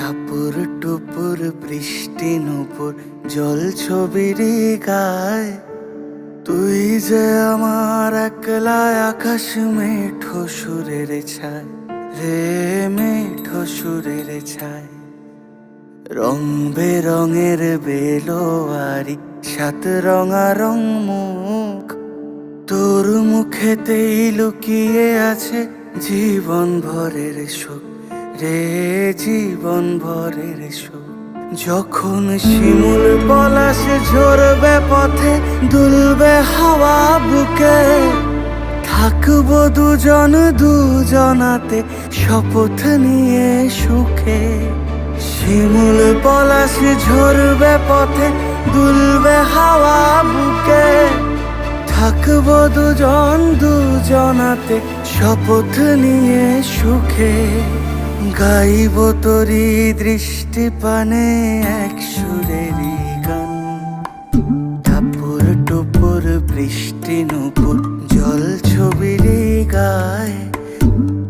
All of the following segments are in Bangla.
টাপুর টুপুর বৃষ্টি নুপুর জল ছবির গায়। তুই যে আমার একলা আকাশ মেঠো সুরের ছায় রে, মেঠো সুরের ছায়। রং বেরঙের বেলোয়ারি সাত রঙারং মুখ, তোর মুখেতেই লুকিয়ে আছে জীবন ভরের সুখ রে, জীবন ভরের সুখ। যখন শিমুল পলাশ ঝরবে পথে, দুলবে হাওয়া বুকে, থাকবো দুজন দুজনাতে শপথ নিয়ে সুখে। শিমুল পলাশ ঝরবে পথে, দুলবে হাওয়া বুকে, থাকবো দুজন দুজনাতে শপথ নিয়ে সুখে। গাইব তোরি দৃষ্টি পানে এক সুরেরই গান। টাপুর টুপুর বৃষ্টি নুপুর জল ছবির গায়।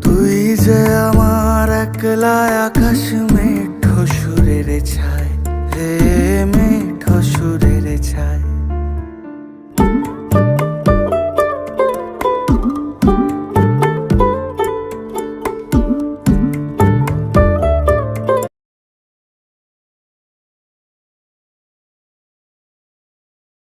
তুই যে আমার একলা আকাশ মেঠো সুরের ছায় রে, মেঠো সুরের ছায়।